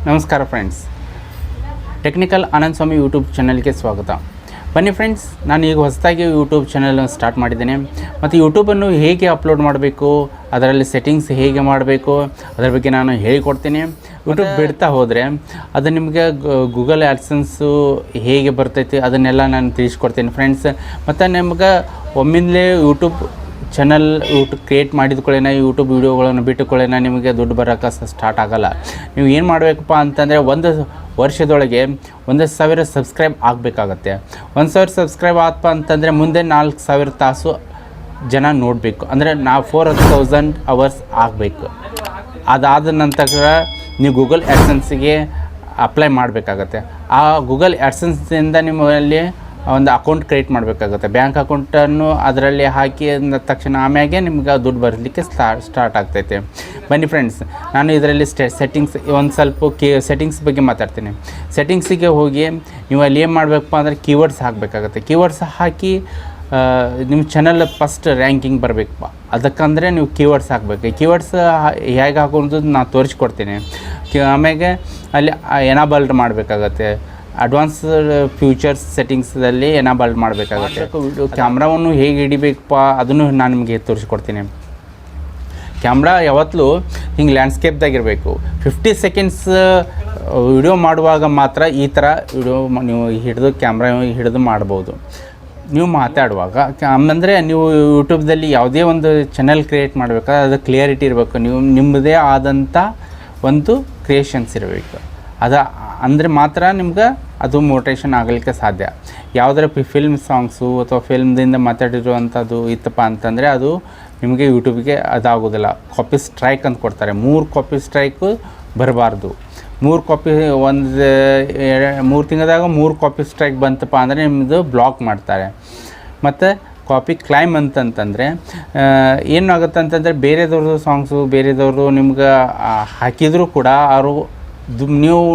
ನಮಸ್ಕಾರ friends, technical Anand ಸ್ವಾಮಿ YouTube ಚಾನಲ್ಗೆ ಸ್ವಾಗತ. ಬನ್ನಿ ಫ್ರೆಂಡ್ಸ್, ನಾನು ಈಗ ಹೊಸದಾಗಿ ಯೂಟ್ಯೂಬ್ ಚಾನಲ್ ಸ್ಟಾರ್ಟ್ ಮಾಡಿದ್ದೇನೆ. ಮತ್ತು ಯೂಟ್ಯೂಬನ್ನು ಹೇಗೆ ಅಪ್ಲೋಡ್ ಮಾಡಬೇಕು, ಅದರಲ್ಲಿ ಸೆಟ್ಟಿಂಗ್ಸ್ ಹೇಗೆ ಮಾಡಬೇಕು ಅದರ ಬಗ್ಗೆ ನಾನು ಹೇಳಿಕೊಡ್ತೀನಿ. ಯೂಟ್ಯೂಬ್ ಬಿಡ್ತಾ ಹೋದರೆ ಅದು ನಿಮಗೆ ಗೂಗಲ್ ಆ್ಯಡ್ಸೆನ್ಸು ಹೇಗೆ ಬರ್ತೈತಿ ಅದನ್ನೆಲ್ಲ ನಾನು ತಿಳಿಸ್ಕೊಡ್ತೀನಿ ಫ್ರೆಂಡ್ಸ್. ಮತ್ತು ನಿಮ್ಗೆ ಒಮ್ಮಿಂದಲೇ ಯೂಟ್ಯೂಬ್ ಚಾನಲ್ ಕ್ರಿಯೇಟ್ ಮಾಡಿದ ಯೂಟ್ಯೂಬ್ ವೀಡಿಯೋಗಳನ್ನು ಬಿಟ್ಟುಕೊಳ್ಳೇನ ನಿಮಗೆ ದುಡ್ಡು ಬರೋಕ್ಕೆ ಸ್ಟಾರ್ಟ್ ಆಗೋಲ್ಲ. ನೀವು ಏನು ಮಾಡಬೇಕಪ್ಪ ಅಂತಂದರೆ, ಒಂದು ವರ್ಷದೊಳಗೆ 1,000 ಸಬ್ಸ್ಕ್ರೈಬ್ ಆಗಬೇಕಾಗತ್ತೆ. 1,000 ಸಬ್ಸ್ಕ್ರೈಬ್ ಆತಪ್ಪ ಅಂತಂದರೆ ಮುಂದೆ 4,000 ತಾಸು ಜನ ನೋಡಬೇಕು, ಅಂದರೆ ನಾವು 4,000 ಅವರ್ಸ್ ಆಗಬೇಕು. ಅದಾದ ನಂತರ ನೀವು ಗೂಗಲ್ ಆ್ಯಡ್ಸೆನ್ಸಿಗೆ ಅಪ್ಲೈ ಮಾಡಬೇಕಾಗತ್ತೆ. ಆ ಗೂಗಲ್ ಆ್ಯಡ್ಸೆನ್ಸಿಂದ ನಿಮ್ಮಲ್ಲಿ ಒಂದು ಅಕೌಂಟ್ ಕ್ರಿಯೇಟ್ ಮಾಡಬೇಕಾಗುತ್ತೆ. ಬ್ಯಾಂಕ್ ಅಕೌಂಟನ್ನು ಅದರಲ್ಲಿ ಹಾಕಿ ಅಂದ ತಕ್ಷಣ ಆಮ್ಯಾಗೆ ನಿಮ್ಗೆ ದುಡ್ಡು ಬರಲಿಕ್ಕೆ ಸ್ಟಾರ್ಟ್ ಆಗ್ತೈತೆ. ಬನ್ನಿ ಫ್ರೆಂಡ್ಸ್, ನಾನು ಇದರಲ್ಲಿ ಸೆಟ್ಟಿಂಗ್ಸ್ ಒಂದು ಸ್ವಲ್ಪ ಸೆಟ್ಟಿಂಗ್ಸ್ ಬಗ್ಗೆ ಮಾತಾಡ್ತೀನಿ. ಸೆಟ್ಟಿಂಗ್ಸಿಗೆ ಹೋಗಿ ನೀವು ಅಲ್ಲಿ ಏನು ಮಾಡಬೇಕಪ್ಪ ಅಂದರೆ ಕೀವರ್ಡ್ಸ್ ಹಾಕಬೇಕಾಗತ್ತೆ. ಕೀವರ್ಡ್ಸ್ ಹಾಕಿ ನಿಮ್ಮ ಚಾನಲ್ ಫಸ್ಟ್ ರ್ಯಾಂಕಿಂಗ್ ಬರಬೇಕಪ್ಪ. ಅದಕ್ಕಂದರೆ ನೀವು ಕೀವರ್ಡ್ಸ್ ಹಾಕಬೇಕು. ಕೀವರ್ಡ್ಸ್ ಹೇಗೆ ಹಾಕೋದು ನಾನು ತೋರಿಸ್ಕೊಡ್ತೀನಿ. ಆಮ್ಯಾಗೆ ಅಲ್ಲಿ ಎನಾಬಲ್ಡ್ ಮಾಡಬೇಕಾಗತ್ತೆ. ಅಡ್ವಾನ್ಸ್ಡ್ ಫ್ಯೂಚರ್ಸ್ ಸೆಟ್ಟಿಂಗ್ಸಲ್ಲಿ ಎನಾಬಲ್ ಮಾಡಬೇಕಾಗುತ್ತೆ. ಕ್ಯಾಮ್ರಾವನ್ನು ಹೇಗೆ ಹಿಡಿಬೇಕಪ್ಪ ಅದನ್ನು ನಾನು ನಿಮಗೆ ತೋರಿಸ್ಕೊಡ್ತೀನಿ. ಕ್ಯಾಮ್ರಾ ಯಾವತ್ತೂ ಹಿಂಗೆ ಲ್ಯಾಂಡ್ಸ್ಕೇಪ್ದಾಗಿರಬೇಕು. 50 ಸೆಕೆಂಡ್ಸ್ ವಿಡಿಯೋ ಮಾಡುವಾಗ ಮಾತ್ರ ಈ ಥರ ವಿಡಿಯೋ ನೀವು ಕ್ಯಾಮ್ರಾ ಹಿಡಿದು ಮಾಡ್ಬೋದು. ನೀವು ಮಾತಾಡುವಾಗ ಅಂದರೆ ನೀವು ಯೂಟ್ಯೂಬ್ದಲ್ಲಿ ಯಾವುದೇ ಒಂದು ಚಾನಲ್ ಕ್ರಿಯೇಟ್ ಮಾಡಬೇಕಾದ್ರೆ ಅದು ಕ್ಲಿಯರಿಟಿ ಇರಬೇಕು. ನೀವು ನಿಮ್ಮದೇ ಆದಂಥ ಒಂದು ಕ್ರಿಯೇಷನ್ಸ್ ಇರಬೇಕು. ಅಂದರೆ ಮಾತ್ರ ನಿಮ್ಗೆ ಅದು ಮೋಟಿವೇಶನ್ ಆಗಲಿಕ್ಕೆ ಸಾಧ್ಯ. ಯಾವುದರ ಫಿಲ್ಮ್ ಸಾಂಗ್ಸು ಅಥವಾ ಫಿಲ್ಮ್ದಿಂದ ಮಾತಾಡಿರುವಂಥದ್ದು ಇತ್ತಪ್ಪ ಅಂತಂದರೆ ಅದು ನಿಮಗೆ ಯೂಟ್ಯೂಬಿಗೆ ಅದಾಗೋದಿಲ್ಲ. ಕಾಪಿ ಸ್ಟ್ರೈಕ್ ಅಂತ ಕೊಡ್ತಾರೆ. 3 ಕಾಪಿ ಸ್ಟ್ರೈಕು ಬರಬಾರ್ದು. 3 ಕಾಪಿ ಒಂದು 3 ತಿಂಗಳದಾಗ 3 ಕಾಪಿ ಸ್ಟ್ರೈಕ್ ಬಂತಪ್ಪ ಅಂದರೆ ನಿಮ್ಮದು ಬ್ಲಾಕ್ ಮಾಡ್ತಾರೆ. ಮತ್ತು ಕಾಪಿ ಕ್ಲೈಮ್ ಅಂತಂತಂದರೆ ಏನಾಗುತ್ತೆ ಅಂತಂದರೆ, ಬೇರೆದವ್ರದ್ದು ಸಾಂಗ್ಸು ಬೇರೆದವರು ನಿಮ್ಗೆ ಹಾಕಿದರೂ ಕೂಡ ಅವರು ನೀವು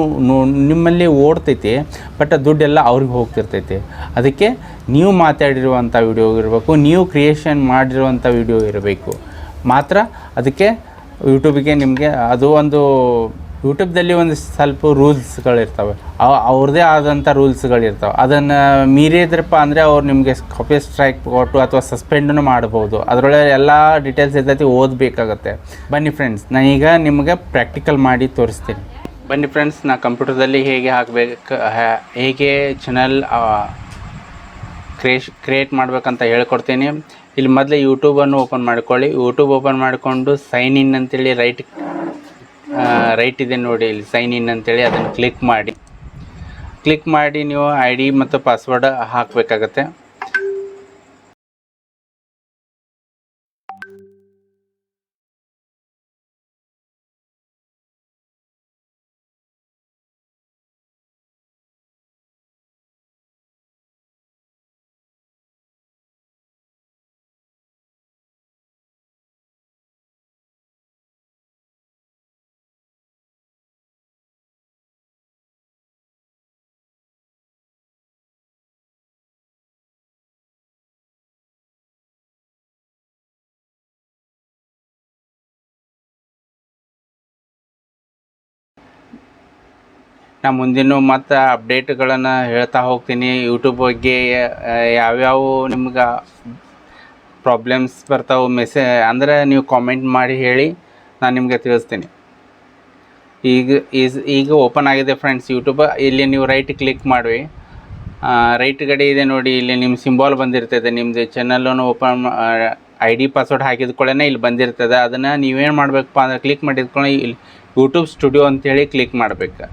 ನಿಮ್ಮಲ್ಲಿ ಓಡ್ತೈತಿ, ಬಟ್ ದುಡ್ಡೆಲ್ಲ ಅವ್ರಿಗೆ ಹೋಗ್ತಿರ್ತೈತಿ. ಅದಕ್ಕೆ ನೀವು ಮಾತಾಡಿರುವಂಥ ವಿಡಿಯೋ ಇರಬೇಕು, ನೀವು ಕ್ರಿಯೇಷನ್ ಮಾಡಿರುವಂಥ ವಿಡಿಯೋ ಇರಬೇಕು ಮಾತ್ರ ಅದಕ್ಕೆ ಯೂಟ್ಯೂಬಿಗೆ ನಿಮಗೆ ಅದು ಒಂದು ಯೂಟ್ಯೂಬ್ದಲ್ಲಿ ಒಂದು ಸ್ವಲ್ಪ ರೂಲ್ಸ್ಗಳಿರ್ತವೆ. ಅವ್ರದ್ದೇ ಆದಂಥ ರೂಲ್ಸ್ಗಳಿರ್ತವೆ. ಅದನ್ನು ಮೀರಿದ್ರಪ್ಪ ಅಂದರೆ ಅವ್ರು ನಿಮಗೆ ಕಾಪಿ ಸ್ಟ್ರೈಕ್ ಕೊಟ್ಟು ಅಥವಾ ಸಸ್ಪೆಂಡನ್ನು ಮಾಡ್ಬೋದು. ಅದರೊಳಗೆ ಎಲ್ಲ ಡೀಟೇಲ್ಸ್ ಇರ್ತೈತಿ, ಓದಬೇಕಾಗತ್ತೆ. ಬನ್ನಿ ಫ್ರೆಂಡ್ಸ್, ನಾನೀಗ ನಿಮಗೆ ಪ್ರಾಕ್ಟಿಕಲ್ ಮಾಡಿ ತೋರಿಸ್ತೀನಿ. ಬನ್ನಿ ಫ್ರೆಂಡ್ಸ್, ನಾ ಕಂಪ್ಯೂಟರ್ದಲ್ಲಿ ಹೇಗೆ ಹಾಕಬೇಕು, ಹೇಗೆ ಚಾನಲ್ ಕ್ರಿಯೇಟ್ ಮಾಡಬೇಕಂತ ಹೇಳ್ಕೊಡ್ತೀನಿ. ಇಲ್ಲಿ ಮೊದಲೇ ಯೂಟ್ಯೂಬನ್ನು ಓಪನ್ ಮಾಡ್ಕೊಳ್ಳಿ. ಯೂಟ್ಯೂಬ್ ಓಪನ್ ಮಾಡಿಕೊಂಡು ಸೈನ್ ಇನ್ ಅಂತೇಳಿ ರೈಟ್ ಇದೆ ನೋಡಿ, ಇಲ್ಲಿ ಸೈನ್ ಇನ್ ಅಂತೇಳಿ ಅದನ್ನು ಕ್ಲಿಕ್ ಮಾಡಿ ನೀವು ID ಮತ್ತು ಪಾಸ್ವರ್ಡ್ ಹಾಕಬೇಕಾಗತ್ತೆ. ನಾನು ಮುಂದಿನ ಮತ್ತು ಅಪ್ಡೇಟ್ಗಳನ್ನು ಹೇಳ್ತಾ ಹೋಗ್ತೀನಿ. ಯೂಟ್ಯೂಬ್ ಬಗ್ಗೆ ಯಾವ್ಯಾವ ನಿಮ್ಗೆ ಪ್ರಾಬ್ಲಮ್ಸ್ ಬರ್ತಾವೆ ಅಂದರೆ ನೀವು ಕಾಮೆಂಟ್ ಮಾಡಿ ಹೇಳಿ, ನಾನು ನಿಮಗೆ ತಿಳಿಸ್ತೀನಿ. ಈಗ ಓಪನ್ ಆಗಿದೆ ಫ್ರೆಂಡ್ಸ್ ಯೂಟ್ಯೂಬ್. ಇಲ್ಲಿ ನೀವು ರೈಟ್ ಕ್ಲಿಕ್ ಮಾಡಿ, ರೈಟ್ ಗಡಿ ಇದೆ ನೋಡಿ, ಇಲ್ಲಿ ನಿಮ್ಮ ಸಿಂಬಾಲ್ ಬಂದಿರ್ತದೆ. ನಿಮ್ಮದು ಚಾನಲನ್ನು ಓಪನ್ ID ಪಾಸ್ವರ್ಡ್ ಹಾಕಿದ್ಕೊಳ್ಳೇ ಇಲ್ಲಿ ಬಂದಿರ್ತದೆ. ಅದನ್ನು ನೀವೇನು ಮಾಡಬೇಕಪ್ಪ ಅಂದರೆ ಕ್ಲಿಕ್ ಮಾಡಿದ್ಕೊಳ್ಳೆ ಇಲ್ಲಿ ಯೂಟ್ಯೂಬ್ ಸ್ಟುಡಿಯೋ ಅಂತೇಳಿ ಕ್ಲಿಕ್ ಮಾಡಬೇಕು.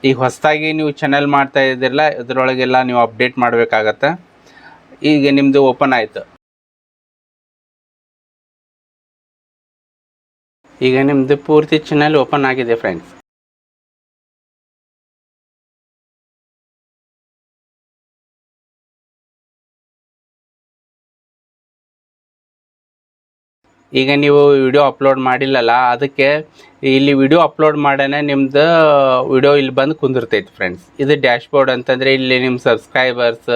ಈಗ ಹೊಸದಾಗಿ ನೀವು ಚಾನಲ್ ಮಾಡ್ತಾ ಇದ್ದೀರಲ್ಲ, ಇದರೊಳಗೆಲ್ಲ ನೀವು ಅಪ್ಡೇಟ್ ಮಾಡಬೇಕಾಗತ್ತೆ. ಈಗ ನಿಮ್ಮದು ಓಪನ್ ಆಯಿತು. ಈಗ ನಿಮ್ಮದು ಪೂರ್ತಿ ಚಾನಲ್ ಓಪನ್ ಆಗಿದೆ ಫ್ರೆಂಡ್ಸ್. ಈಗ ನೀವು ವಿಡಿಯೋ ಅಪ್ಲೋಡ್ ಮಾಡಿಲ್ಲಲ್ಲ, ಅದಕ್ಕೆ ಇಲ್ಲಿ ವಿಡಿಯೋ ಅಪ್ಲೋಡ್ ಮಾಡೋಣ ನಿಮ್ದು ವಿಡಿಯೋ ಇಲ್ಲಿ ಬಂದು ಕುಂದಿರ್ತೈತಿ ಫ್ರೆಂಡ್ಸ್. ಇದು ಡ್ಯಾಶ್ಬೋರ್ಡ್ ಅಂತಂದರೆ ಇಲ್ಲಿ ನಿಮ್ಮ ಸಬ್ಸ್ಕ್ರೈಬರ್ಸ್,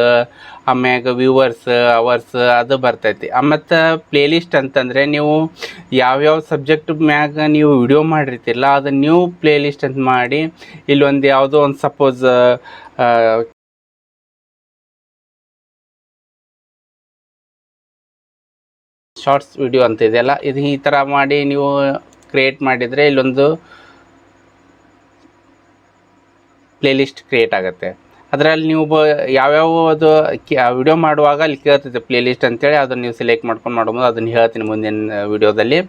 ಆಮ್ಯಾಗ ವ್ಯೂವರ್ಸ್, ಅವರ್ಸ್ ಅದು ಬರ್ತೈತಿ. ಮತ್ತು ಪ್ಲೇಲಿಸ್ಟ್ ಅಂತಂದರೆ ನೀವು ಯಾವ್ಯಾವ ಸಬ್ಜೆಕ್ಟ್ ಮ್ಯಾಗ ನೀವು ವಿಡಿಯೋ ಮಾಡಿರ್ತಿರಲ್ಲ ಅದು ನ್ಯೂ ಪ್ಲೇಲಿಸ್ಟ್ ಅಂತ ಮಾಡಿ ಇಲ್ಲಿ ಒಂದು ಯಾವುದೋ ಒಂದು ಸಪೋಸ್ ಶಾರ್ಟ್ಸ್ ವಿಡಿಯೋ ಅಂತ ಇದೆಯಲ್ಲ, ಇದು ಈ ಥರ ಮಾಡಿ ನೀವು ಕ್ರಿಯೇಟ್ ಮಾಡಿದರೆ ಇಲ್ಲೊಂದು ಪ್ಲೇಲಿಸ್ಟ್ ಕ್ರಿಯೇಟ್ ಆಗುತ್ತೆ. ಅದರಲ್ಲಿ ನೀವು ಯಾವ್ಯಾವ ಅದು ವಿಡಿಯೋ ಮಾಡುವಾಗ ಅಲ್ಲಿ ಕೇಳ್ತೈತೆ ಪ್ಲೇಲಿಸ್ಟ್ ಅಂತೇಳಿ, ಅದನ್ನು ನೀವು ಸೆಲೆಕ್ಟ್ ಮಾಡ್ಕೊಂಡು ಮಾಡ್ಬೋದು. ಅದನ್ನು ಹೇಳ್ತೀನಿ ಮುಂದಿನ ವಿಡಿಯೋದಲ್ಲಿ.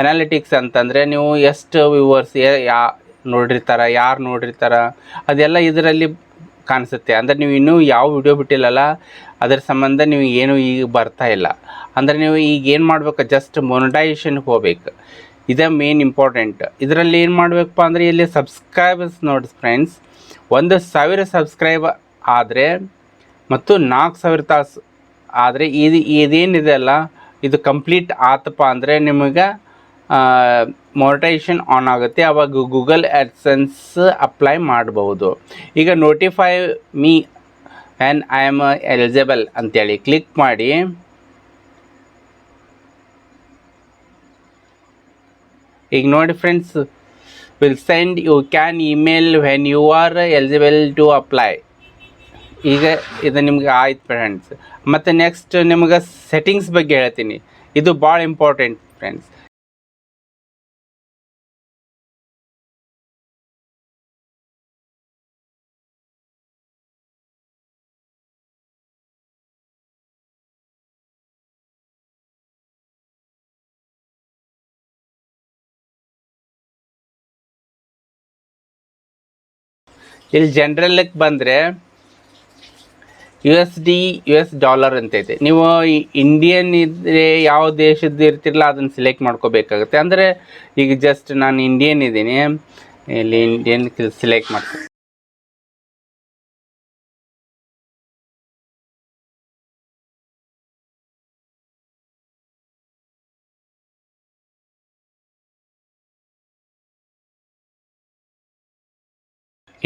ಅನಾಲಿಟಿಕ್ಸ್ ಅಂತಂದರೆ ನೀವು ಎಷ್ಟು ವ್ಯೂವರ್ಸ್ ನೋಡಿರ್ತಾರೆ, ಯಾರು ನೋಡಿರ್ತಾರೆ ಅದೆಲ್ಲ ಇದರಲ್ಲಿ ಕಾಣಿಸುತ್ತೆ. ಅಂದರೆ ನೀವು ಇನ್ನೂ ಯಾವ ವಿಡಿಯೋ ಬಿಟ್ಟಿಲ್ಲಲ್ಲ ಅದರ ಸಂಬಂಧ ನೀವು ಏನು ಈಗ ಬರ್ತಾ ಇಲ್ಲ. ಅಂದರೆ ನೀವು ಈಗ ಏನು ಮಾಡಬೇಕು, ಜಸ್ಟ್ ಮೊನಿಟೈಸೇಷನ್ಗೆ ಹೋಗ್ಬೇಕು. ಇದೇ ಮೇನ್ ಇಂಪಾರ್ಟೆಂಟ್. ಇದರಲ್ಲಿ ಏನು ಮಾಡಬೇಕಪ್ಪ ಅಂದರೆ ಇಲ್ಲಿ ಸಬ್ಸ್ಕ್ರೈಬರ್ಸ್ ನೋಡಿ ಫ್ರೆಂಡ್ಸ್, 1,000 ಸಬ್ಸ್ಕ್ರೈಬ್ ಆದರೆ ಮತ್ತು 4,000 ತಾಸು ಆದರೆ ಇದೇನಿದೆ ಅಲ್ಲ ಇದು ಕಂಪ್ಲೀಟ್ ಆತಪ್ಪ ಅಂದರೆ ನಿಮಗೆ ಮೊನಿಟೈಸೇಷನ್ ಆನ್ ಆಗುತ್ತೆ. ಆವಾಗ ಗೂಗಲ್ ಆ್ಯಡ್ಸೆನ್ಸ್ ಅಪ್ಲೈ ಮಾಡ್ಬೋದು. ಈಗ notify me and I am eligible ಅಂತೇಳಿ ಕ್ಲಿಕ್ ಮಾಡಿ ಈಗ ನೋಡಿ friends, will send you can email when you are eligible to apply. ಈಗ ಇದು ನಿಮ್ಗೆ ಆಯ್ತು ಫ್ರೆಂಡ್ಸ್. ಮತ್ತು ನೆಕ್ಸ್ಟ್ ನಿಮ್ಗೆ ಸೆಟ್ಟಿಂಗ್ಸ್ ಬಗ್ಗೆ ಹೇಳ್ತೀನಿ. ಇದು ಭಾಳ ಇಂಪಾರ್ಟೆಂಟ್ ಫ್ರೆಂಡ್ಸ್. ಇಲ್ಲಿ ಜನರಲ್ಗೆ ಬಂದರೆ US ಡಾಲರ್ ಅಂತೈತೆ. ನೀವು ಇಂಡಿಯನ್ ಇದ್ದರೆ ಯಾವ ದೇಶದ್ದು ಇರ್ತಿರಲ್ಲ ಅದನ್ನು ಸೆಲೆಕ್ಟ್ ಮಾಡ್ಕೋಬೇಕಾಗುತ್ತೆ. ಅಂದರೆ ಈಗ ಜಸ್ಟ್ ನಾನು ಇಂಡಿಯನ್ ಇದ್ದೀನಿ, ಇಲ್ಲಿ ಇಂಡಿಯನ್ ಸೆಲೆಕ್ಟ್ ಮಾಡ್ತೀನಿ.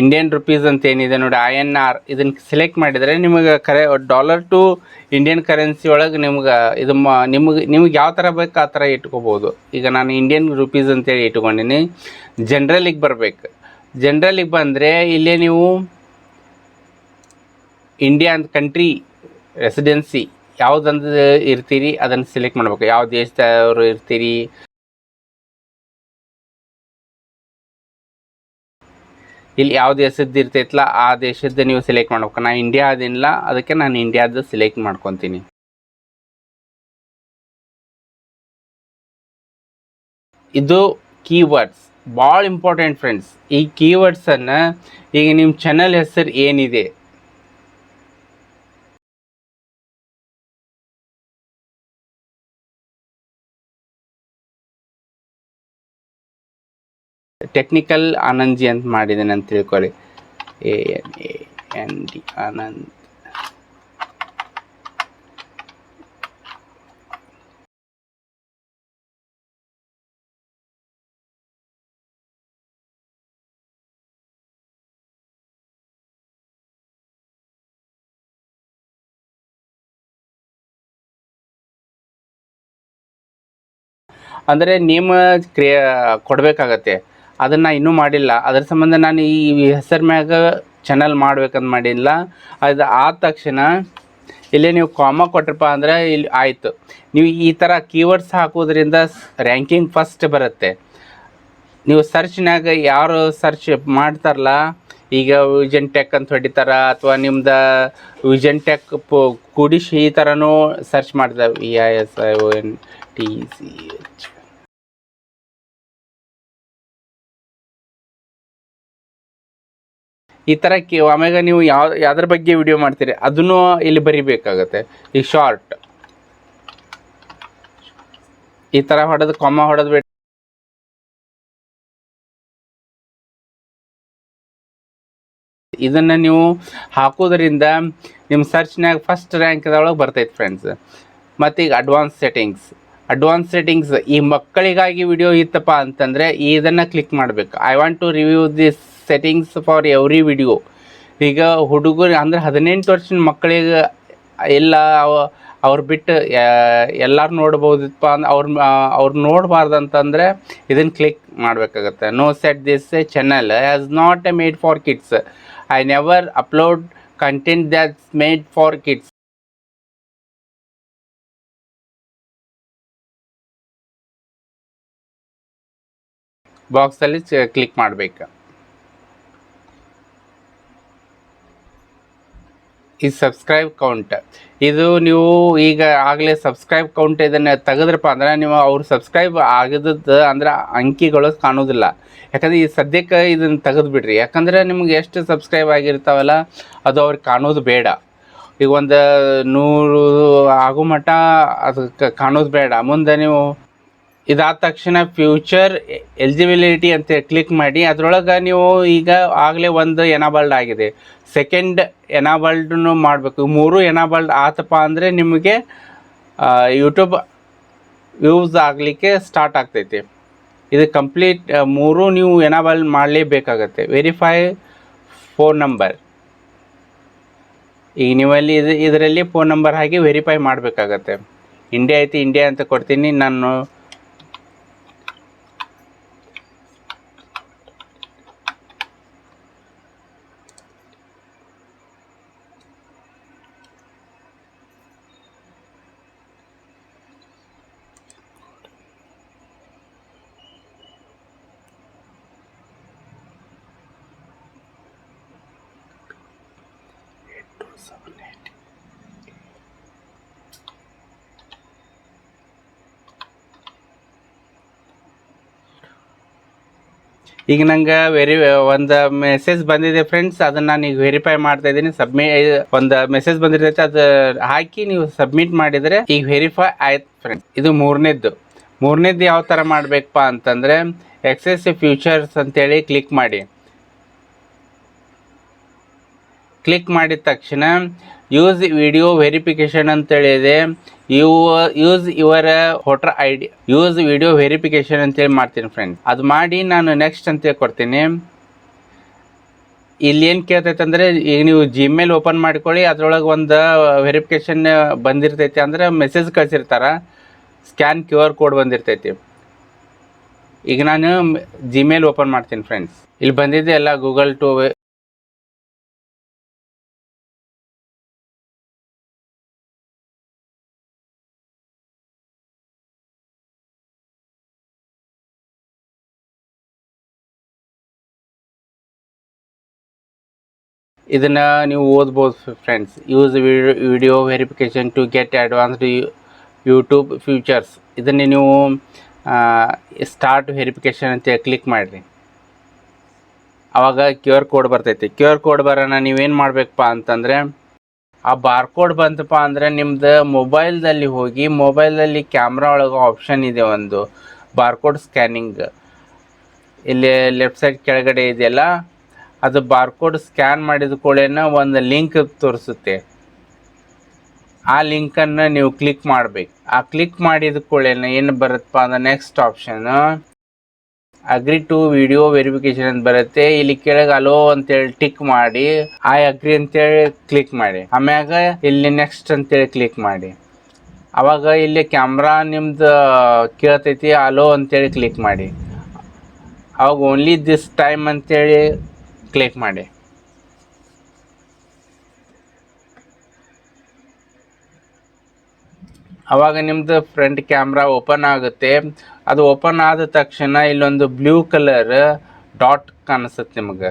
ಇಂಡಿಯನ್ ರುಪೀಸ್ ಅಂತ ಏನಿದೆ ನೋಡಿ, INR, ಇದನ್ನು ಸೆಲೆಕ್ಟ್ ಮಾಡಿದರೆ ನಿಮಗೆ ಡಾಲರ್ ಟು ಇಂಡಿಯನ್ ಕರೆನ್ಸಿ ಒಳಗೆ ನಿಮ್ಗೆ ಇದು ನಿಮ್ಗೆ ಯಾವ ಥರ ಬೇಕು ಆ ಥರ ಇಟ್ಕೋಬೋದು. ಈಗ ನಾನು ಇಂಡಿಯನ್ ರುಪೀಸ್ ಅಂತೇಳಿ ಇಟ್ಕೊಂಡಿನಿ. ಜನ್ರಲಿಗೆ ಬರಬೇಕು. ಜನ್ರಲಿಗೆ ಬಂದರೆ ಇಲ್ಲೇ ನೀವು ಇಂಡಿಯಾ ಅಂತ ಕಂಟ್ರಿ ರೆಸಿಡೆನ್ಸಿ ಯಾವುದಂದು ಇರ್ತೀರಿ ಅದನ್ನು ಸೆಲೆಕ್ಟ್ ಮಾಡ್ಬೇಕು. ಯಾವ ದೇಶದವರು ಇರ್ತೀರಿ, ಇಲ್ಲಿ ಯಾವ ದೇಶದ್ದು ಇರ್ತೈತಲ್ಲ ಆ ದೇಶದ್ದು ನೀವು ಸೆಲೆಕ್ಟ್ ಮಾಡ್ಬೇಕು. ನಾನು ಇಂಡಿಯಾ ಅದೇನಿಲ್ಲ, ಅದಕ್ಕೆ ನಾನು ಇಂಡಿಯಾದ ಸೆಲೆಕ್ಟ್ ಮಾಡ್ಕೊತೀನಿ. ಇದು ಕೀವರ್ಡ್ಸ್ ಭಾಳ ಇಂಪಾರ್ಟೆಂಟ್ ಫ್ರೆಂಡ್ಸ್. ಈ ಕೀವರ್ಡ್ಸನ್ನು ಈಗ ನಿಮ್ಮ ಚಾನಲ್ ಹೆಸರು ಏನಿದೆ, ಟೆಕ್ನಿಕಲ್ ಆನಂದ್ಜಿ ಅಂತ ಮಾಡಿದ್ದೇನೆ ಅಂತ ತಿಳ್ಕೊಳ್ಳಿ. AND ಆನಂದ್. ಅಂದರೆ ನೇಮ್ ಕೊಡಬೇಕಾಗತ್ತೆ. ಅದನ್ನು ಇನ್ನೂ ಮಾಡಿಲ್ಲ. ಅದರ ಸಂಬಂಧ ನಾನು ಈ ಹೆಸರು ಮ್ಯಾಗ ಚಾನಲ್ ಮಾಡ್ಬೇಕಂತ ಮಾಡಿಲ್ಲ. ಅದು ಆದ ತಕ್ಷಣ ಇಲ್ಲೇ ನೀವು ಕಾಮ ಕೊಟ್ರಪ್ಪ ಅಂದರೆ ಇಲ್ಲಿ ಆಯಿತು. ನೀವು ಈ ಥರ ಕೀವರ್ಡ್ಸ್ ಹಾಕೋದ್ರಿಂದ ರ್ಯಾಂಕಿಂಗ್ ಫಸ್ಟ್ ಬರುತ್ತೆ. ನೀವು ಸರ್ಚ್ನಾಗ ಯಾರು ಸರ್ಚ್ ಮಾಡ್ತಾರಲ್ಲ, ಈಗ ವಿಜನ್ ಟೆಕ್ ಅಂತ ಹೊಡಿತಾರ ಅಥವಾ ನಿಮ್ದು ವಿಜನ್ ಟೆಕ್ ಕೂಡಿಸಿ ಈ ಥರನೂ ಸರ್ಚ್ ಮಾಡ್ತಾರೆ. VISIONTCH. ಈ ಥರ ಆಮ್ಯಾಗ ನೀವು ಯಾವ್ದ್ರ ಬಗ್ಗೆ ವಿಡಿಯೋ ಮಾಡ್ತೀರಿ ಅದನ್ನು ಇಲ್ಲಿ ಬರಿಬೇಕಾಗತ್ತೆ. ಈ ಶಾರ್ಟ್ ಈ ಥರ ಹೊಡೆದು ಕಾಮ ಹೊಡೆದು ಬಿಟ್ಟು ಇದನ್ನು ನೀವು ಹಾಕೋದ್ರಿಂದ ನಿಮ್ಮ ಸರ್ಚ್ನಾಗ ಫಸ್ಟ್ ರ್ಯಾಂಕ್ದೊಳಗೆ ಬರ್ತೈತೆ ಫ್ರೆಂಡ್ಸ್. ಮತ್ತು ಈಗ ಅಡ್ವಾನ್ಸ್ ಸೆಟ್ಟಿಂಗ್ಸ್ ಅಡ್ವಾನ್ಸ್ ಸೆಟ್ಟಿಂಗ್ಸ್, ಈ ಮಕ್ಕಳಿಗಾಗಿ ವಿಡಿಯೋ ಇತ್ತಪ್ಪ ಅಂತಂದರೆ ಇದನ್ನು ಕ್ಲಿಕ್ ಮಾಡಬೇಕು. I want to review this settings for every video. ಈಗ ಹುಡುಗರು ಅಂದರೆ 18 ವರ್ಷದ ಮಕ್ಕಳಿಗೆ ಇಲ್ಲ ಅವ್ರು ಬಿಟ್ಟು ಎಲ್ಲರೂ ನೋಡ್ಬೋದಪ್ಪ ಅಂದ್ರೆ ಅವ್ರು ನೋಡಬಾರ್ದಂತಂದರೆ ಇದನ್ನು ಕ್ಲಿಕ್ ಮಾಡಬೇಕಾಗತ್ತೆ. No set this channel as not a made for kids. I never upload content that's made for kids. ಬಾಕ್ಸಲ್ಲಿ ಕ್ಲಿಕ್ ಮಾಡಬೇಕು. ಈ ಸಬ್ಸ್ಕ್ರೈಬ್ ಕೌಂಟ್, ಇದು ನೀವು ಈಗ ಆಗಲೇ ಸಬ್ಸ್ಕ್ರೈಬ್ ಕೌಂಟ್ ಇದನ್ನು ತೆಗೆದ್ರಪ್ಪ ಅಂದ್ರೆ ನೀವು ಅವ್ರು ಸಬ್ಸ್ಕ್ರೈಬ್ ಆಗಿದ್ದು ಅಂದ್ರೆ ಅಂಕಿಗಳು ಕಾಣೋದಿಲ್ಲ. ಯಾಕಂದರೆ ಈ ಸದ್ಯಕ್ಕೆ ಇದನ್ನು ತೆಗೆದು ಬಿಡ್ರಿ. ಯಾಕಂದರೆ ನಿಮ್ಗೆ ಎಷ್ಟು ಸಬ್ಸ್ಕ್ರೈಬ್ ಆಗಿರ್ತಾವಲ್ಲ ಅದು ಅವ್ರಿಗೆ ಕಾಣೋದು ಬೇಡ. ಈಗ ಒಂದು 100 ಆಗೋ ಮಟ್ಟ ಅದು ಕಾಣೋದು ಬೇಡ. ಮುಂದೆ ನೀವು ಇದಾದ ತಕ್ಷಣ ಫ್ಯೂಚರ್ ಎಲಿಜಿಬಿಲಿಟಿ ಅಂತ ಕ್ಲಿಕ್ ಮಾಡಿ. ಅದರೊಳಗೆ ನೀವು ಈಗ ಆಗಲೇ ಒಂದು ಎನಾಬಲ್ಡ್ ಆಗಿದೆ, ಸೆಕೆಂಡ್ ಎನಾಬಲ್ಡ್ನು ಮಾಡಬೇಕು. 3 ಎನಾಬಲ್ಡ್ ಆತಪ್ಪ ಅಂದರೆ ನಿಮಗೆ ಯೂಟ್ಯೂಬ್ ವ್ಯೂಸ್ ಆಗಲಿಕ್ಕೆ ಸ್ಟಾರ್ಟ್ ಆಗ್ತೈತಿ. ಇದು ಕಂಪ್ಲೀಟ್ 3 ನೀವು ಎನಾಬಲ್ಡ್ ಮಾಡಲೇಬೇಕಾಗತ್ತೆ. ವೆರಿಫೈ ಫೋನ್ ನಂಬರ್, ಈಗ ನೀವಲ್ಲಿ ಇದರಲ್ಲಿ ಫೋನ್ ನಂಬರ್ ಹಾಕಿ ವೆರಿಫೈ ಮಾಡಬೇಕಾಗತ್ತೆ. ಇಂಡಿಯಾ ಐತಿ, ಇಂಡಿಯಾ ಅಂತ ಕೊಡ್ತೀನಿ ನಾನು. ಈಗ ನಂಗೆ ಒಂದು ಮೆಸೇಜ್ ಬಂದಿದೆ ಫ್ರೆಂಡ್ಸ್, ಅದನ್ನು ನಾನು ಈಗ ವೆರಿಫೈ ಮಾಡ್ತಾ ಇದ್ದೀನಿ. ಒಂದು ಮೆಸೇಜ್ ಬಂದಿರ್ತೈತೆ, ಅದು ಹಾಕಿ ನೀವು ಸಬ್ಮಿಟ್ ಮಾಡಿದರೆ ಈಗ ವೆರಿಫೈ ಆಯ್ತು ಫ್ರೆಂಡ್ಸ್. ಇದು ಮೂರನೇದು ಯಾವ ಥರ ಮಾಡಬೇಕಪ್ಪ ಅಂತಂದರೆ ಎಕ್ಸೆಸ್ ಫ್ಯೂಚರ್ಸ್ ಅಂತೇಳಿ ಕ್ಲಿಕ್ ಮಾಡಿ. ಕ್ಲಿಕ್ ಮಾಡಿದ ತಕ್ಷಣ ಯೂಸ್ ವಿಡಿಯೋ ವೆರಿಫಿಕೇಷನ್ ಅಂತೇಳಿದೆ. Use your voter ID, use video verification ಅಂತೇಳಿ ಮಾಡ್ತೀನಿ ಫ್ರೆಂಡ್ಸ್. ಅದು ಮಾಡಿ ನಾನು ನೆಕ್ಸ್ಟ್ ಅಂತೇಳಿ ಕೊಡ್ತೀನಿ. ಇಲ್ಲಿ ಏನು ಕೇಳ್ತೈತೆ ಅಂದರೆ ಈಗ ನೀವು ಜಿಮೇಲ್ ಓಪನ್ ಮಾಡ್ಕೊಳ್ಳಿ, ಅದರೊಳಗೆ ಒಂದು ವೆರಿಫಿಕೇಷನ್ ಬಂದಿರ್ತೈತಿ, ಅಂದರೆ ಮೆಸೇಜ್ ಕಳಿಸಿರ್ತಾರೆ, ಸ್ಕ್ಯಾನ್ QR ಕೋಡ್ ಬಂದಿರ್ತೈತಿ. ಈಗ ನಾನು ಜಿಮೇಲ್ ಓಪನ್ ಮಾಡ್ತೀನಿ ಫ್ರೆಂಡ್ಸ್. ಇಲ್ಲಿ ಬಂದಿದೆ ಎಲ್ಲ ಗೂಗಲ್ ಟು ಇದನ್ನು ನೀವು ಓದ್ಬೋದು friends. Use video verification to get advanced YouTube features. ಇದನ್ನು ನೀವು ಸ್ಟಾರ್ಟ್ ವೆರಿಫಿಕೇಷನ್ ಅಂತ ಕ್ಲಿಕ್ ಮಾಡಿರಿ. ಆವಾಗ QR ಕೋಡ್ ಬರ್ತೈತಿ. QR ಕೋಡ್ ಬರೋಣ ನೀವೇನು ಮಾಡಬೇಕಪ್ಪ ಅಂತಂದರೆ, ಆ ಬಾರ್ಕೋಡ್ ಬಂತಪ್ಪ ಅಂದರೆ ನಿಮ್ಮದು ಮೊಬೈಲ್ದಲ್ಲಿ ಹೋಗಿ, ಮೊಬೈಲಲ್ಲಿ ಕ್ಯಾಮ್ರಾ ಒಳಗೆ ಆಪ್ಷನ್ ಇದೆ ಒಂದು ಬಾರ್ಕೋಡ್ ಸ್ಕ್ಯಾನಿಂಗ್. ಇಲ್ಲಿ ಲೆಫ್ಟ್ ಸೈಡ್ ಕೆಳಗಡೆ ಇದೆಯಲ್ಲ, ಅದು ಬಾರ್ಕೋಡ್ ಸ್ಕ್ಯಾನ್ ಮಾಡಿದ ಕೂಡಲೇ ಒಂದು ಲಿಂಕ್ ತೋರಿಸುತ್ತೆ. ಆ ಲಿಂಕನ್ನು ನೀವು ಕ್ಲಿಕ್ ಮಾಡಬೇಕು. ಆ ಕ್ಲಿಕ್ ಮಾಡಿದ ಕೂಡಲೇ ಏನು ಬರುತ್ತಪ್ಪ ಅಂದ್ರೆ next option agree to video verification ಅಂತ ಬರುತ್ತೆ. ಇಲ್ಲಿ ಕೆಳಗೆ ಅಲೋ ಅಂತೇಳಿ ಟಿಕ್ ಮಾಡಿ ಐ ಅಗ್ರಿ ಅಂತೇಳಿ ಕ್ಲಿಕ್ ಮಾಡಿ. ಆಮ್ಯಾಗ ಇಲ್ಲಿ ನೆಕ್ಸ್ಟ್ ಅಂತೇಳಿ ಕ್ಲಿಕ್ ಮಾಡಿ. ಆವಾಗ ಇಲ್ಲಿ ಕ್ಯಾಮ್ರಾ ನಿಮ್ದು ಕೇಳ್ತೈತಿ, ಅಲೋ ಅಂತೇಳಿ ಕ್ಲಿಕ್ ಮಾಡಿ. ಅವಾಗ ಓನ್ಲಿ ದಿಸ್ ಟೈಮ್ ಅಂತೇಳಿ ಕ್ಲಿಕ್ ಮಾಡಿ. ಆವಾಗ ನಿಮ್ಮದು ಫ್ರಂಟ್ ಕ್ಯಾಮ್ರಾ ಓಪನ್ ಆಗುತ್ತೆ. ಅದು ಓಪನ್ ಆದ ತಕ್ಷಣ ಇಲ್ಲೊಂದು ಬ್ಲೂ ಕಲರ್ ಡಾಟ್ ಕಾಣಿಸುತ್ತೆ ನಿಮಗೆ.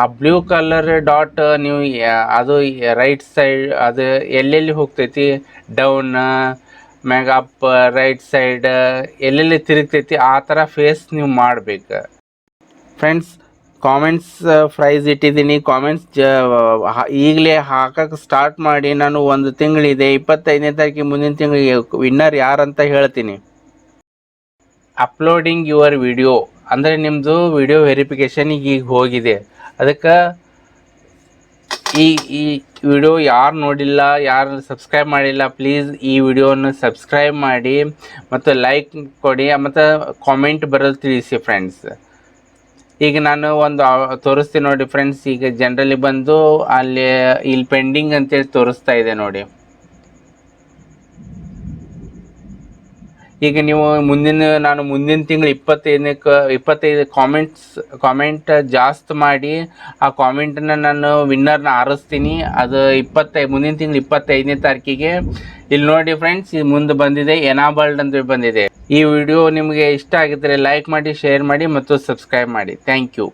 ಆ ಬ್ಲೂ ಕಲರ್ ಡಾಟ್ ನೀವು ಅದು ರೈಟ್ ಸೈಡ್ ಅದು ಎಲ್ಲೆಲ್ಲಿ ಹೋಗ್ತೈತಿ, ಡೌನ್ ಮ್ಯಾಗ ಅಪ್ ರೈಟ್ ಸೈಡ್ ಎಲ್ಲೆಲ್ಲಿ ತಿರುಗ್ತೈತಿ ಆ ಥರ ಫೇಸ್ ನೀವು ಮಾಡಬೇಕು ಫ್ರೆಂಡ್ಸ್. ಕಾಮೆಂಟ್ಸ್ ಪ್ರೈಸ್ ಇಟ್ಟಿದ್ದೀನಿ. ಕಾಮೆಂಟ್ಸ್ ಈಗಲೇ ಹಾಕಕ್ಕೆ ಸ್ಟಾರ್ಟ್ ಮಾಡಿ. ನಾನು ಒಂದು ತಿಂಗಳಿದೆ, 25ನೇ ತಾರೀಕಿಗೆ ಮುಂದಿನ ತಿಂಗಳಿಗೆ ವಿನ್ನರ್ ಯಾರಂತ ಹೇಳ್ತೀನಿ. ಅಪ್ಲೋಡಿಂಗ್ ಯುವರ್ ವಿಡಿಯೋ ಅಂದರೆ ನಿಮ್ಮದು ವಿಡಿಯೋ ವೆರಿಫಿಕೇಷನ್ ಈಗ ಹೋಗಿದೆ. ಅದಕ್ಕೆ ಈ ವಿಡಿಯೋ ಯಾರು ನೋಡಿಲ್ಲ, ಯಾರು ಸಬ್ಸ್ಕ್ರೈಬ್ ಮಾಡಿಲ್ಲ, ಪ್ಲೀಸ್ ಈ ವಿಡಿಯೋವನ್ನು ಸಬ್ಸ್ಕ್ರೈಬ್ ಮಾಡಿ ಮತ್ತು ಲೈಕ್ ಕೊಡಿ ಮತ್ತು ಕಾಮೆಂಟ್ ಬರೋದು ತಿಳಿಸಿ ಫ್ರೆಂಡ್ಸ್. ಈಗ ನಾನು ಒಂದು ತೋರಿಸ್ತೀನಿ ನೋಡಿ ಫ್ರೆಂಡ್ಸ್. ಈಗ ಜನರಲಿ ಬಂದು ಇಲ್ಲಿ ಪೆಂಡಿಂಗ್ ಅಂತೇಳಿ ತೋರಿಸ್ತಾ ಇದೆ ನೋಡಿ. ಈಗ ನೀವು ನಾನು ಮುಂದಿನ ತಿಂಗಳು 25 ಕಾಮೆಂಟ್ ಜಾಸ್ತಿ ಮಾಡಿ ಆ ಕಾಮೆಂಟನ್ನು ನಾನು ವಿನ್ನರ್ನ ಆರಿಸ್ತೀನಿ. ಅದು ಮುಂದಿನ ತಿಂಗಳು 25ನೇ ತಾರೀಕಿಗೆ. ಇಲ್ಲಿ ನೋಡಿ ಫ್ರೆಂಡ್ಸ್, ಇದು ಮುಂದೆ ಬಂದಿದೆ ಎನಾಬಲ್ಡ್ ಅಂತ ಬಂದಿದೆ. ಈ ವಿಡಿಯೋ ನಿಮಗೆ ಇಷ್ಟ ಆಗಿದ್ದರೆ ಲೈಕ್ ಮಾಡಿ, ಶೇರ್ ಮಾಡಿ ಮತ್ತು ಸಬ್ಸ್ಕ್ರೈಬ್ ಮಾಡಿ. Thank you.